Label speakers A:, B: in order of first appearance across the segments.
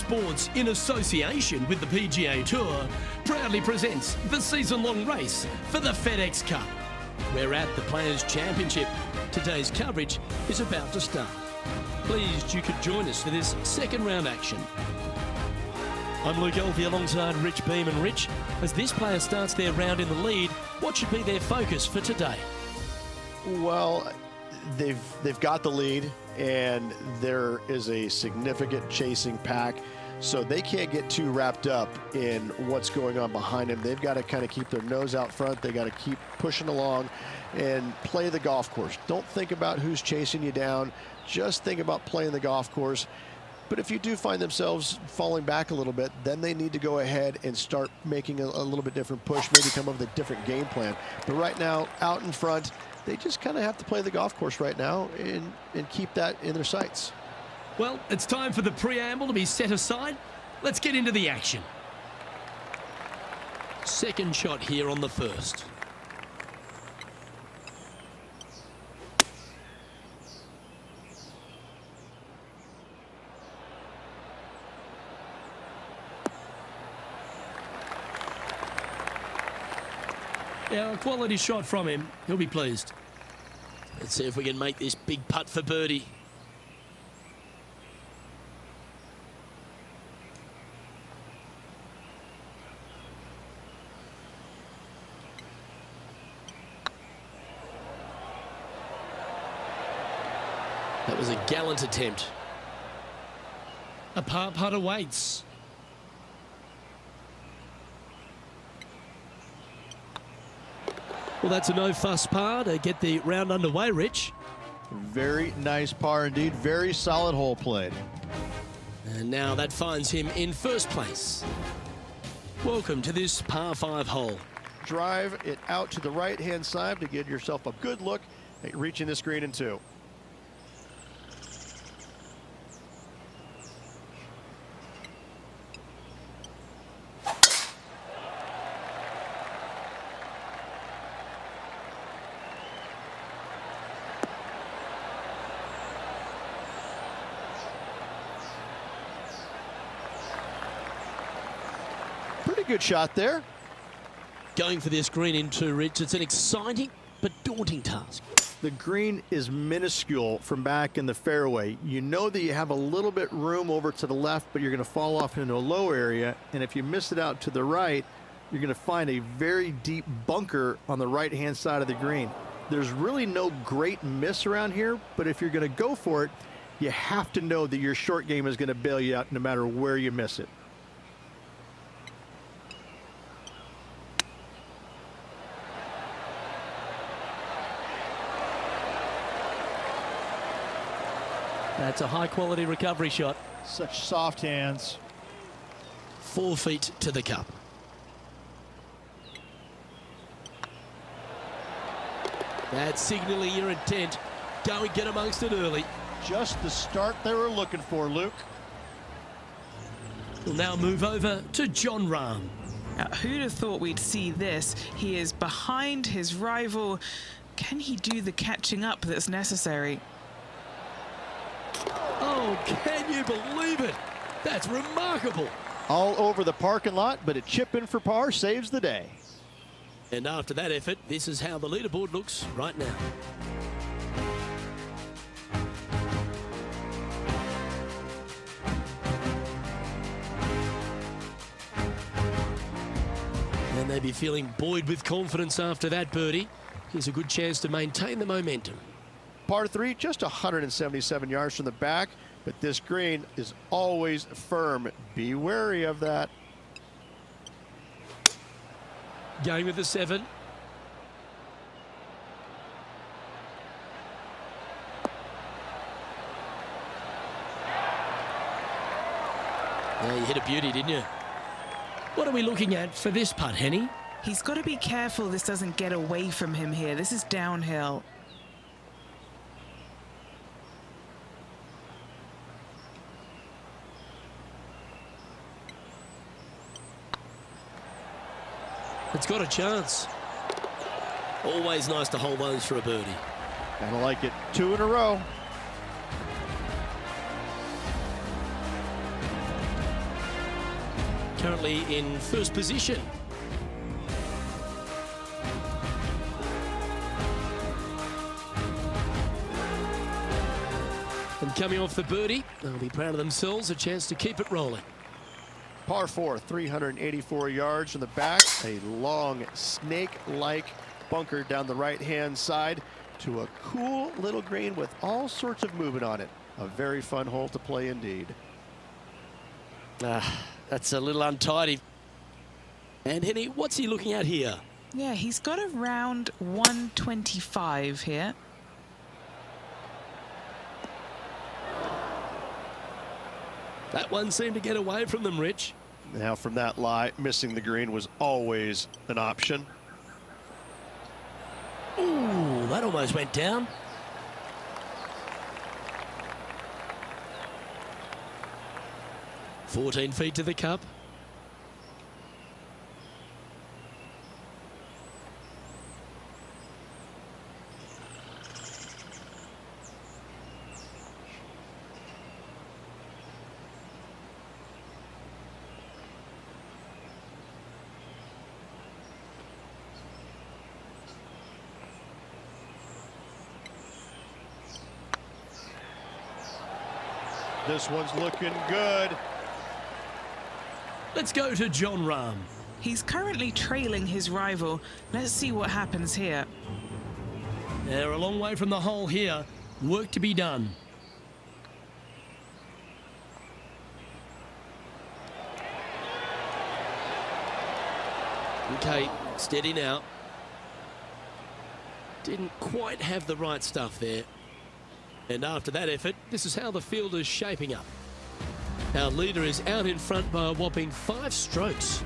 A: Sports, in association with the PGA Tour, proudly presents the season-long race for the FedEx Cup. We're at the Players' Championship. Today's coverage is about to start. Pleased you could join us for this second round action. I'm Luke Elvey alongside Rich Beam. And Rich, as this player starts their round in the lead, what should be their focus for today?
B: Well, they've got the lead, and there is a significant chasing pack, so they can't get too wrapped up in what's going on behind them. They've got to kind of keep their nose out front. They got to keep pushing along and play the golf course. Don't think about who's chasing you down. Just think about playing the golf course. But if you do find themselves falling back a little bit, then they need to go ahead and start making a little bit different push, maybe come up with a different game plan. But right now, out in front, they just kind of have to play the golf course right now and keep that in their sights.
A: Well, it's time for the preamble to be set aside. Let's get into the action. Second shot here on the first. Yeah, a quality shot from him. He'll be pleased. Let's see if we can make this big putt for birdie. That was a gallant attempt. A par putt awaits. Well, that's a no-fuss par to get the round underway, Rich.
C: Very nice par indeed. Very solid hole played.
A: And now that finds him in first place. Welcome to this par 5 hole.
B: Drive it out to the right-hand side to get yourself a good look at reaching this green in two. Pretty good shot there.
A: Going for this green in two, Rich. It's an exciting but daunting task.
C: The green is minuscule from back in the fairway. You know that you have a little bit room over to the left, but you're going to fall off into a low area. And if you miss it out to the right, you're going to find a very deep bunker on the right-hand side of the green. There's really no great miss around here, but if you're going to go for it, you have to know that your short game is going to bail you out no matter where you miss it.
A: That's a high-quality recovery shot.
C: Such soft hands.
A: 4 feet to the cup. That's signaling your intent. Go and get amongst it early.
C: Just the start they were looking for, Luke.
A: We'll now move over to Jon Rahm.
D: Now, who'd have thought we'd see this? He is behind his rival. Can he do the catching up that's necessary?
A: Oh, can you believe it? That's remarkable.
C: All over the parking lot, but a chip in for par saves the day.
A: And after that effort, this is how the leaderboard looks right now. And they'd be feeling buoyed with confidence after that birdie. Here's a good chance to maintain the momentum.
B: Par 3, just 177 yards from the back, but this green is always firm. Be wary of that.
A: Going with the 7. Yeah, you hit a beauty, didn't you? What are we looking at for this putt, Henny?
D: He's got to be careful this doesn't get away from him here. This is downhill.
A: It's got a chance. Always nice to hold those for a birdie.
C: Kind of like it. 2 in a row.
A: currently in first position. And coming off the birdie, they'll be proud of themselves, a chance to keep it rolling.
B: Par 4, 384 yards from the back. A long snake-like bunker down the right-hand side to a cool little green with all sorts of movement on it. A very fun hole to play indeed.
A: That's a little untidy. And Henny, what's he looking at here?
D: Yeah, he's got around 125 here.
A: That one seemed to get away from them, Rich.
B: Now from that lie, missing the green was always an option.
A: Ooh, that almost went down. "14 feet to the cup.
B: This one's looking good.
A: Let's go to Jon Rahm.
D: He's currently trailing his rival. Let's see what happens here.
A: They're a long way from the hole here. Work to be done. Okay, steady now. Didn't quite have the right stuff there. And after that effort, this is how the field is shaping up. Our leader is out in front by a whopping 5 strokes.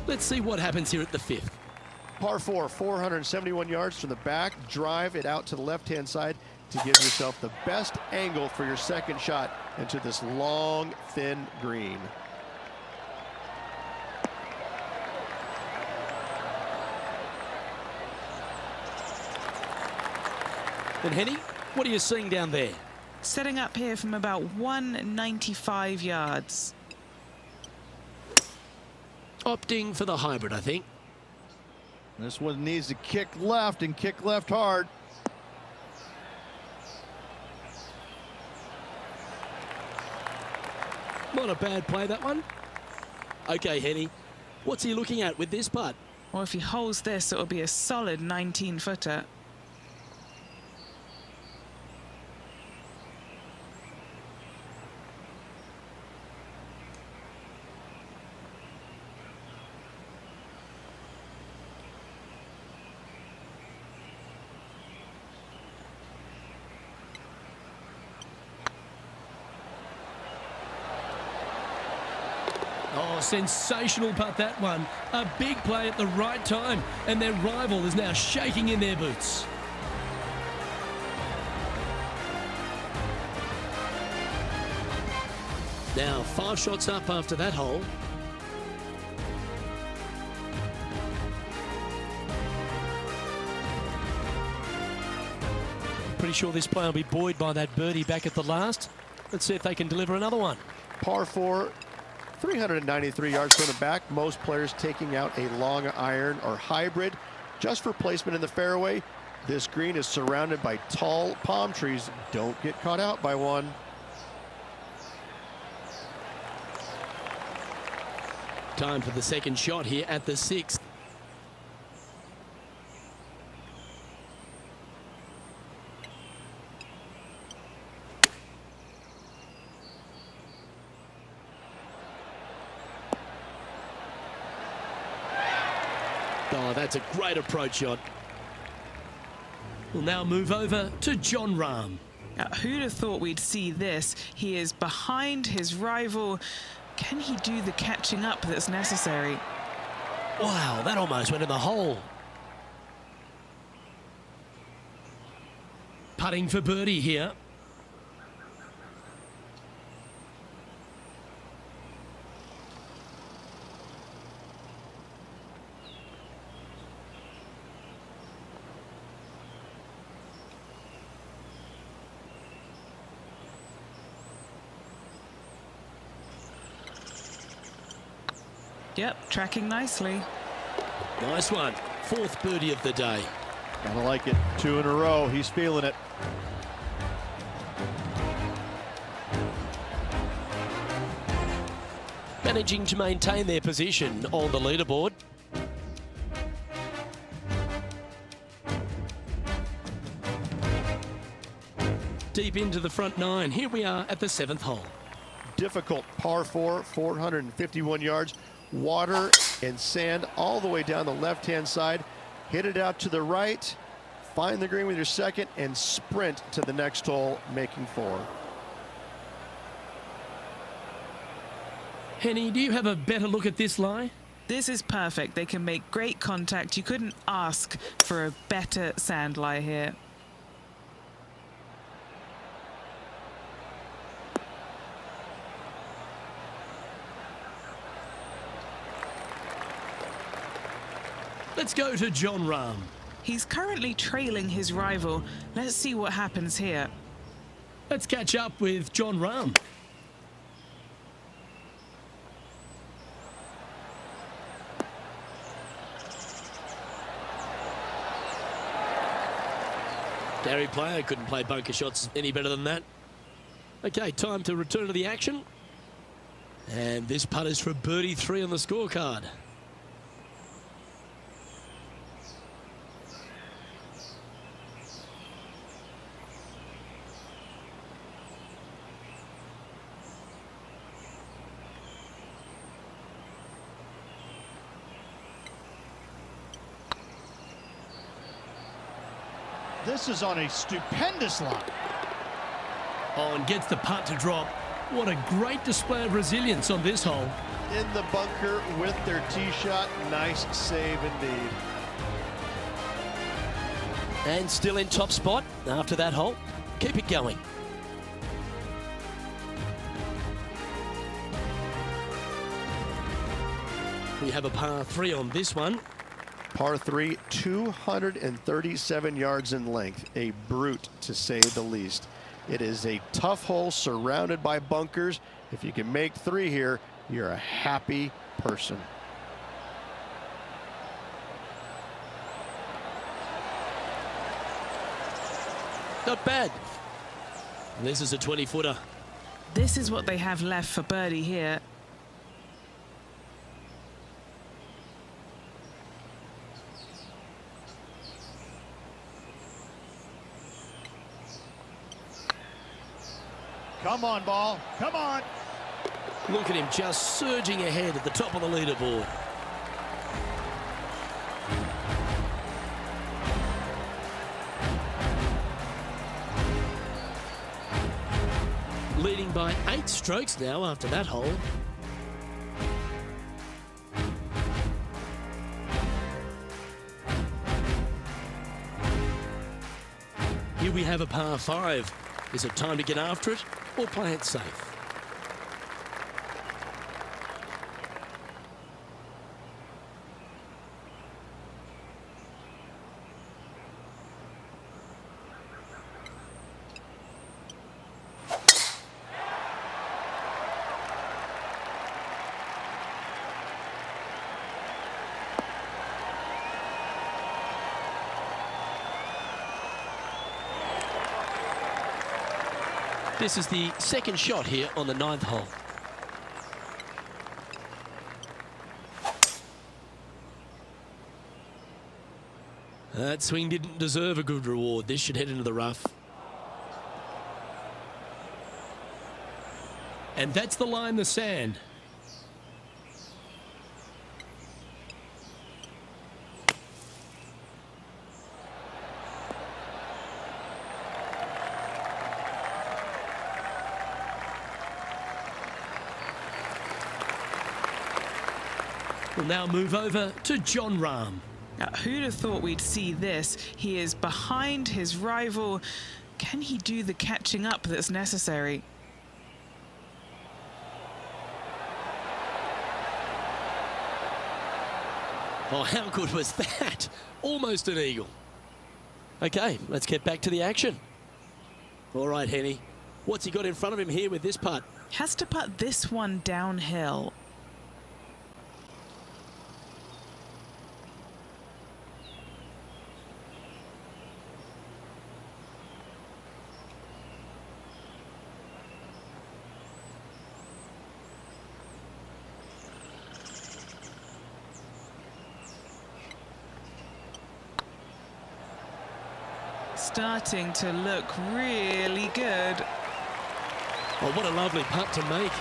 A: Let's see what happens here at the 5th.
B: Par 4, 471 yards from the back. Drive it out to the left-hand side to give yourself the best angle for your second shot into this long, thin green.
A: And Henny, what are you seeing down there?
D: Setting up here from about 195 yards.
A: Opting for the hybrid, I think.
C: This one needs to kick left and kick left hard.
A: Not a bad play, that one. Okay, Henny, what's he looking at with this putt?
D: Or if he holds this, it'll be a solid 19-footer.
A: Oh, sensational putt, that one. A big play at the right time, and their rival is now shaking in their boots. Now 5 shots up after that hole. Pretty sure this player will be buoyed by that birdie back at the last. Let's see if they can deliver another one.
B: Par 4, 393 yards from the back. Most players taking out a long iron or hybrid just for placement in the fairway. This green is surrounded by tall palm trees. Don't get caught out by one.
A: Time for the second shot here at the 6th. Oh, that's a great approach shot. We'll now move over to Jon Rahm.
D: Now, who'd have thought we'd see this? He is behind his rival. Can he do the catching up that's necessary?
A: Wow, that almost went in the hole. Putting for birdie here.
D: Yep, tracking nicely.
A: Nice one. 4th birdie of the day.
B: Gotta like it. 2 in a row. He's feeling it.
A: Managing to maintain their position on the leaderboard. Deep into the front 9. Here we are at the 7th hole.
B: Difficult par 4, 451 yards. Water and sand all the way down the left-hand side. Hit it out to the right. Find the green with your second and sprint to the next hole, making 4.
A: Henny, do you have a better look at this lie?
D: This is perfect. They can make great contact. You couldn't ask for a better sand lie here.
A: Let's go to Jon Rahm.
D: He's currently trailing his rival. Let's see what happens here.
A: Let's catch up with Jon Rahm. Gary Player couldn't play bunker shots any better than that. Okay, time to return to the action. And this putt is for birdie 3 on the scorecard.
E: This is on a stupendous line.
A: Oh, and gets the putt to drop. What a great display of resilience on this hole.
B: In the bunker with their tee shot. Nice save indeed.
A: And still in top spot after that hole. Keep it going. We have a par 3 on this one.
B: Par 3, 237 yards in length. A brute, to say the least. It is a tough hole surrounded by bunkers. If you can make 3 here, you're a happy person.
A: Not bad. This is a 20-footer.
D: This is what they have left for birdie here.
E: Come on, ball. Come on.
A: Look at him just surging ahead at the top of the leaderboard. Leading by 8 strokes now after that hole. Here we have a par 5. Is it time to get after it or play it safe? This is the second shot here on the 9th hole. That swing didn't deserve a good reward. This should head into the rough. And that's the line, the sand. We'll now move over to Jon Rahm.
D: Now, who'd have thought we'd see this? He is behind his rival. Can he do the catching up that's necessary?
A: Oh, how good was that? Almost an eagle. Okay, let's get back to the action. All right, Henny. What's he got in front of him here with this putt?
D: Has to putt this one downhill. starting to look really good.
A: Oh, what a lovely putt to make.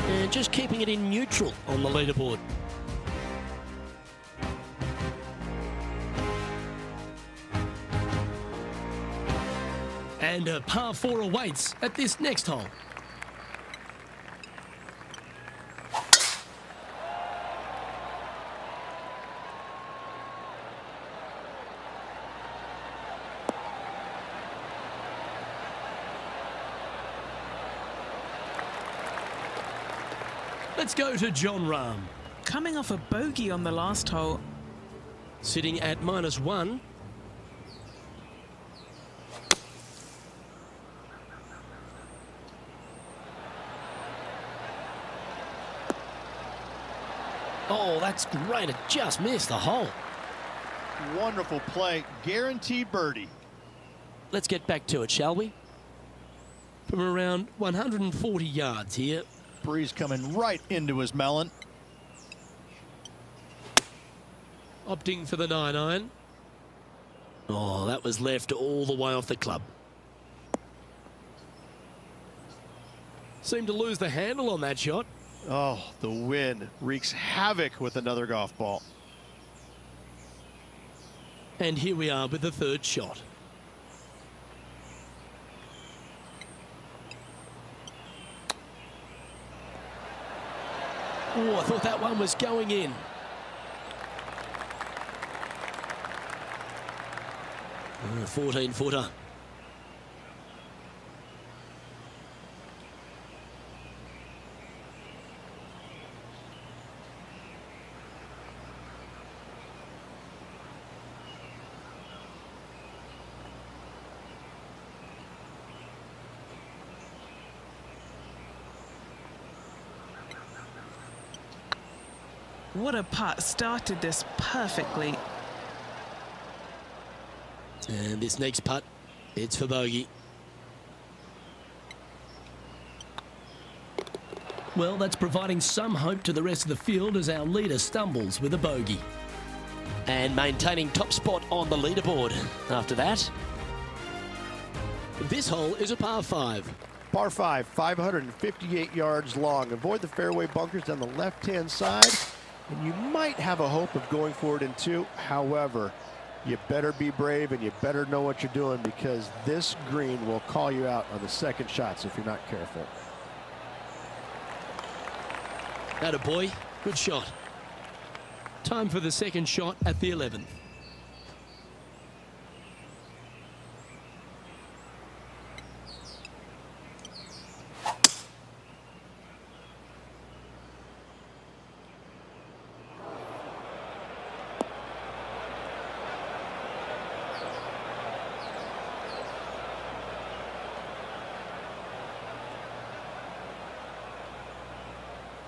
A: And just keeping it in neutral on the leaderboard. And a par 4 awaits at this next hole. Let's go to John Rahm.
D: Coming off a bogey on the last hole.
A: Sitting at -1. Oh, that's great. It just missed the hole.
E: Wonderful play. Guaranteed birdie.
A: Let's get back to it, shall we? From around 140 yards here.
E: Breeze coming right into his melon.
A: Opting for the 9-iron. Oh, that was left all the way off the club. Seemed to lose the handle on that shot.
B: Oh, the wind wreaks havoc with another golf ball.
A: And here we are with the third shot. Oh, I thought that one was going in. Oh, 14-footer.
D: What a putt. Started this perfectly.
A: And this next putt, it's for bogey. Well, that's providing some hope to the rest of the field as our leader stumbles with a bogey. And maintaining top spot on the leaderboard after that. This hole is a par 5.
B: Par 5, 558 yards long. Avoid the fairway bunkers down the left-hand side, and you might have a hope of going for it in 2. However, you better be brave and you better know what you're doing, because this green will call you out on the second shots if you're not careful.
A: Atta boy, good shot. Time for the second shot at the 11th.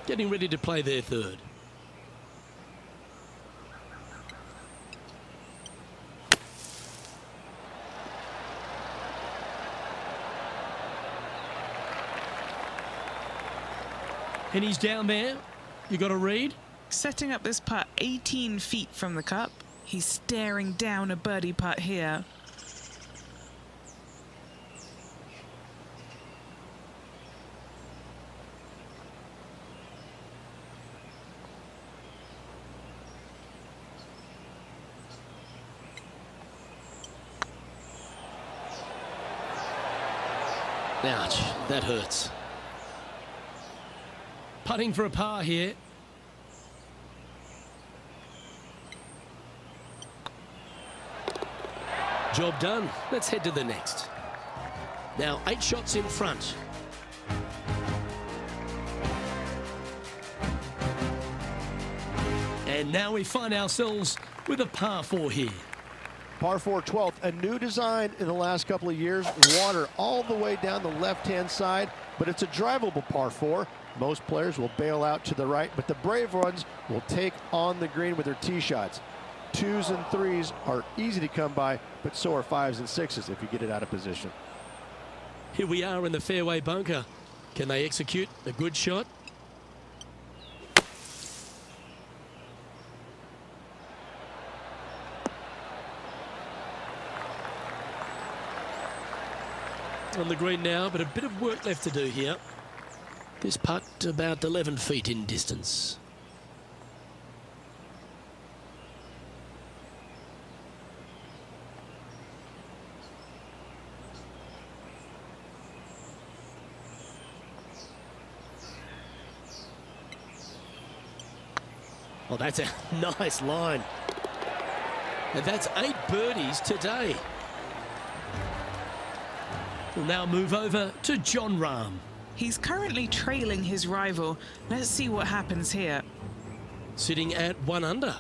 A: Getting ready to play their third. And he's down there. You got a read?
D: Setting up this putt 18 feet from the cup. He's staring down a birdie putt here.
A: Ouch, that hurts. Putting for a par here. Job done. Let's head to the next. Now 8 shots in front. And now we find ourselves with a par 4 here.
B: Par 4, 12th, a new design in the last couple of years. Water all the way down the left-hand side, but it's a drivable par 4. Most players will bail out to the right, but the brave ones will take on the green with their tee shots. 2s and 3s are easy to come by, but so are 5s and 6s if you get it out of position.
A: Here we are in the fairway bunker. Can they execute a good shot? on the green now, but a bit of work left to do here. This putt about 11 feet in distance. Oh, that's a nice line. And that's 8 birdies today. We'll now move over to Jon Rahm.
D: He's currently trailing his rival. Let's see what happens here.
A: Sitting at 1 under.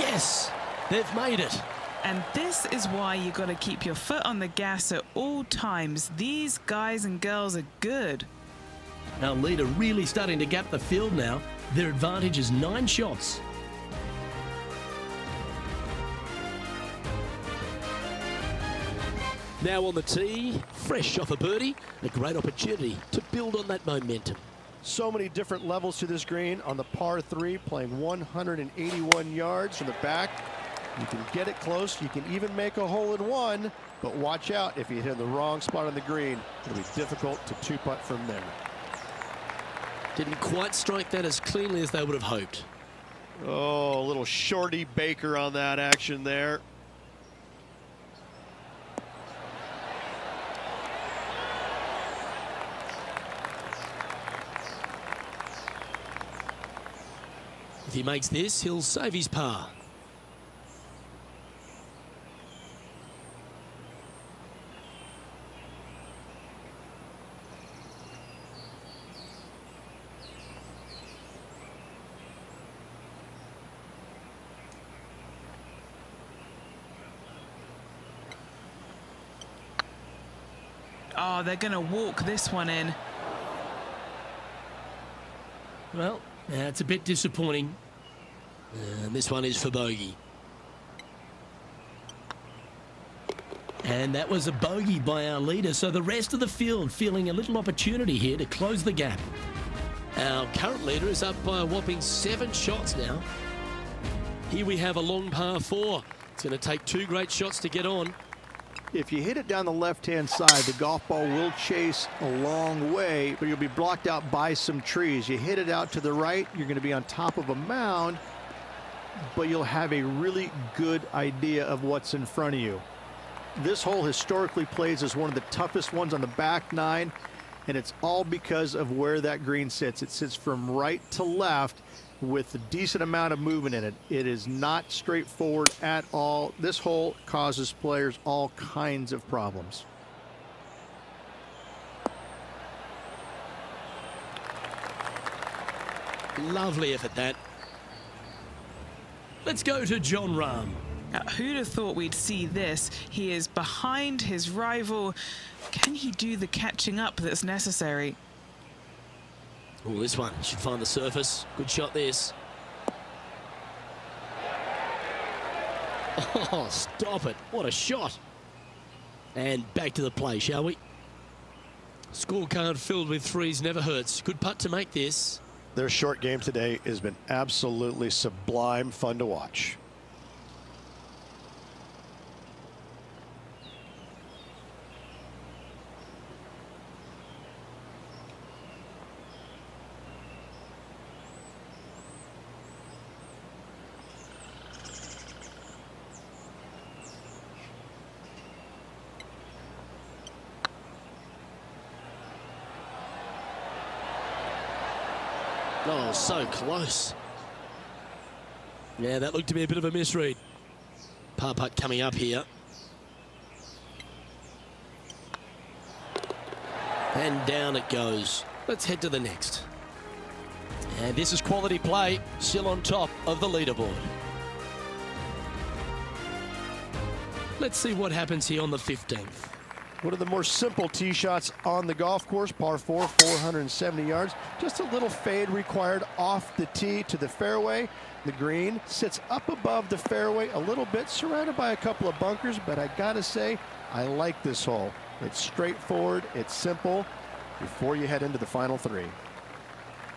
A: Yes, they've made it.
D: And this is why you got to keep your foot on the gas at all times. These guys and girls are good.
A: Our leader really starting to gap the field now. Their advantage is 9 shots. Now on the tee, fresh off a birdie, a great opportunity to build on that momentum.
B: So many different levels to this green on the par 3, playing 181 yards from the back. You can get it close. You can even make a hole-in-one, but watch out if you hit the wrong spot on the green. It'll be difficult to 2-putt from there.
A: Didn't quite strike that as cleanly as they would have hoped.
B: Oh, a little shorty Baker on that action there.
A: If he makes this, he'll save his par.
D: Oh, they're going to walk this one in.
A: Well, that's a bit disappointing. And this one is for bogey. And that was a bogey by our leader, so the rest of the field feeling a little opportunity here to close the gap. Our current leader is up by a whopping 7 shots now. Here we have a long par 4. It's going to take 2 great shots to get on.
C: If you hit it down the left-hand side, the golf ball will chase a long way, but you'll be blocked out by some trees. You hit it out to the right, you're going to be on top of a mound, but you'll have a really good idea of what's in front of you. This hole historically plays as one of the toughest ones on the back 9, and it's all because of where that green sits. It sits from right to left with a decent amount of movement in it. It is not straightforward at all. This hole causes players all kinds of problems.
A: Lovely effort, that. Let's go to Jon Rahm.
D: Now, who'd have thought we'd see this? He is behind his rival. Can he do the catching up that's necessary?
A: Oh, this one should find the surface. Good shot, this. Oh, stop it. What a shot. And back to the play, shall we? Scorecard filled with 3s never hurts. Good putt to make this.
B: Their short game today has been absolutely sublime fun to watch.
A: Oh, so close. Yeah, that looked to be a bit of a misread. Par putt coming up here. And down it goes. Let's head to the next. And this is quality play, still on top of the leaderboard. Let's see what happens here on the 15th.
B: One of the more simple tee shots on the golf course, par 4, 470 yards. Just a little fade required off the tee to the fairway. The green sits up above the fairway a little bit, surrounded by a couple of bunkers, but I gotta say, I like this hole. It's straightforward, it's simple, before you head into the final 3.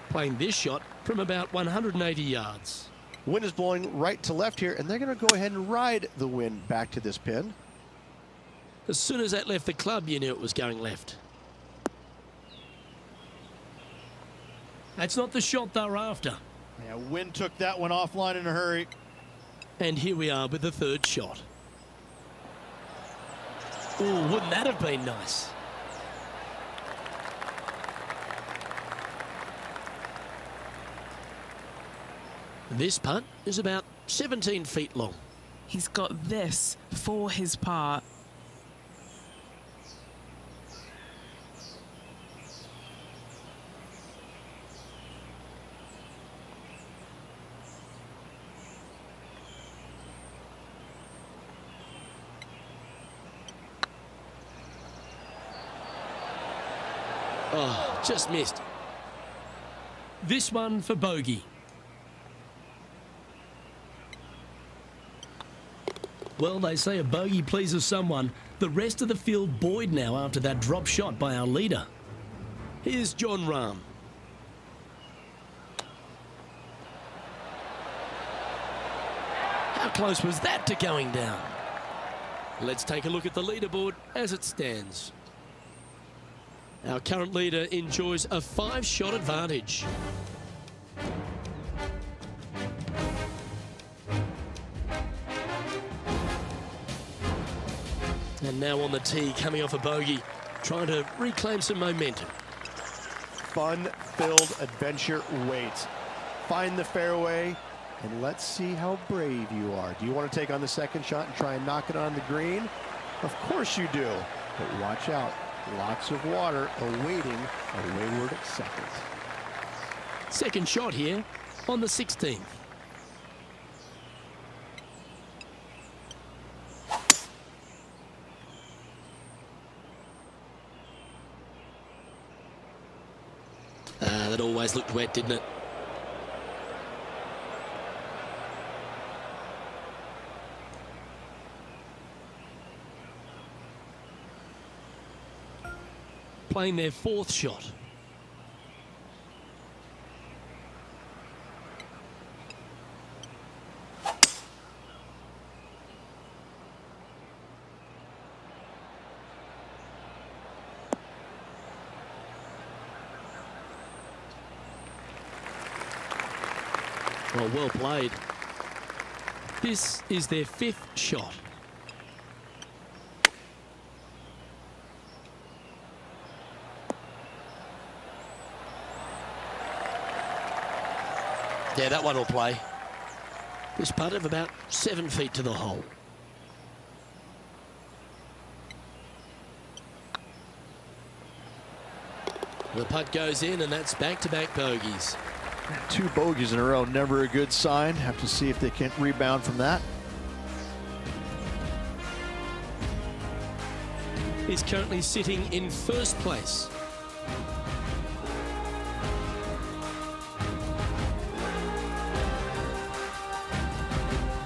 A: Playing this shot from about 180 yards.
B: Wind is blowing right to left here, and they're going to go ahead and ride the wind back to this pin.
A: As soon as that left the club, you knew it was going left. That's not the shot they were after.
E: Yeah, wind took that one offline in a hurry.
A: And here we are with the third shot. Oh, wouldn't that have been nice? This putt is about 17 feet long.
D: He's got this for his par.
A: Oh, just missed. This one for bogey. Well, they say a bogey pleases someone. The rest of the field buoyed now after that drop shot by our leader. Here's Jon Rahm. How close was that to going down? Let's take a look at the leaderboard as it stands. Our current leader enjoys a 5-shot advantage. And now on the tee, coming off a bogey, trying to reclaim some momentum.
B: Fun-filled adventure waits. Find the fairway, and let's see how brave you are. Do you want to take on the second shot and try and knock it on the green? Of course you do, but watch out. Lots of water awaiting a wayward second.
A: Second shot here on the 16th. That always looked wet, didn't it? Playing their 4th shot. Well played. This is their 5th shot. Yeah, that one will play. This putt of about 7 feet to the hole. The putt goes in, and that's back-to-back bogeys.
C: 2 bogeys in a row, never a good sign. Have to see if they can rebound from that.
A: He's currently sitting in 1st place.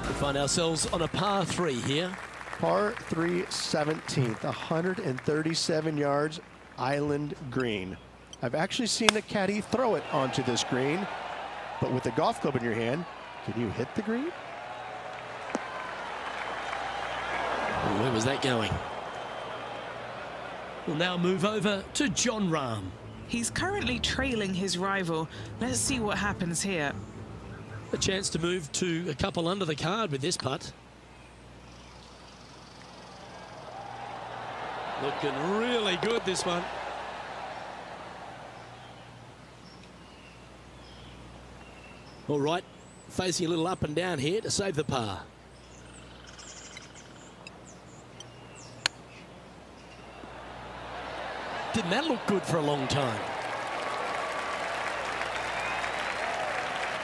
A: We find ourselves on a par 3 here.
B: Par 3 17th, 137 yards, island green. I've actually seen a caddy throw it onto this green, but with a golf club in your hand, can you hit the green?
A: Where was that going? We'll now move over to Jon Rahm.
D: He's currently trailing his rival. Let's see what happens here.
A: A chance to move to a couple under the card with this putt. Looking really good, this one. All right, facing a little up and down here to save the par. Didn't that look good for a long time?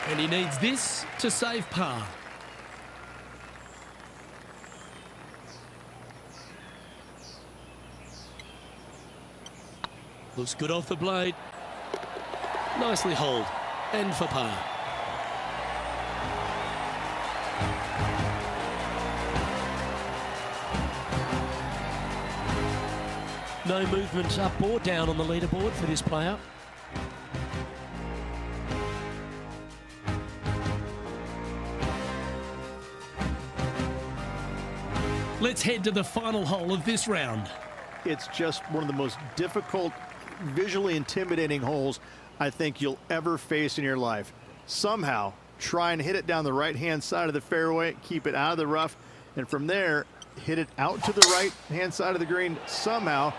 A: And he needs this to save par. Looks good off the blade. Nicely holed and for par. No movement up or down on the leaderboard for this player. Let's head to the final hole of this round.
C: It's just one of the most difficult, visually intimidating holes I think you'll ever face in your life. Somehow, try and hit it down the right-hand side of the fairway, keep it out of the rough, and from there, hit it out to the right-hand side of the green somehow,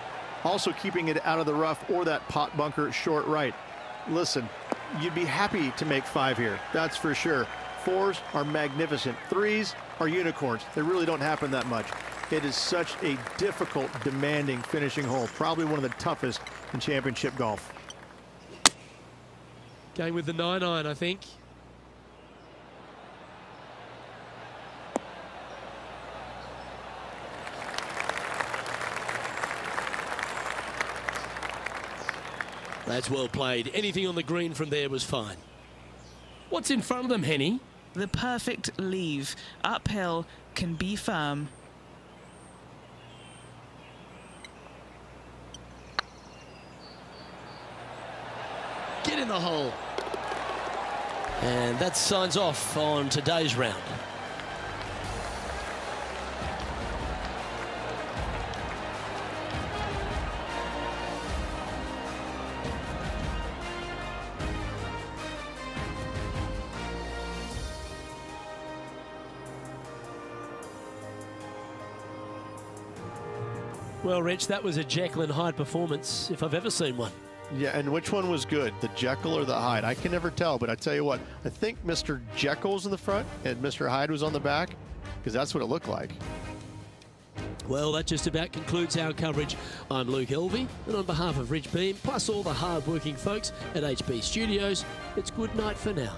C: also keeping it out of the rough or that pot bunker short right. Listen, you'd be happy to make 5 here, that's for sure. 4s are magnificent. 3s are unicorns. They really don't happen that much. It is such a difficult, demanding finishing hole, probably one of the toughest in championship golf.
A: Going with the 9-iron, I think. That's well played. Anything on the green from there was fine. What's in front of them, Henny?
D: The perfect leave. Uphill, can be firm.
A: Get in the hole. And that signs off on today's round. Well, Rich, that was a Jekyll and Hyde performance, if I've ever seen one.
B: Yeah, and which one was good, the Jekyll or the Hyde? I can never tell, but I tell you what, I think Mr. Jekyll's in the front and Mr. Hyde was on the back, because that's what it looked like.
A: Well, that just about concludes our coverage. I'm Luke Elvey, and on behalf of Rich Beam, plus all the hard-working folks at HB Studios, it's good night for now.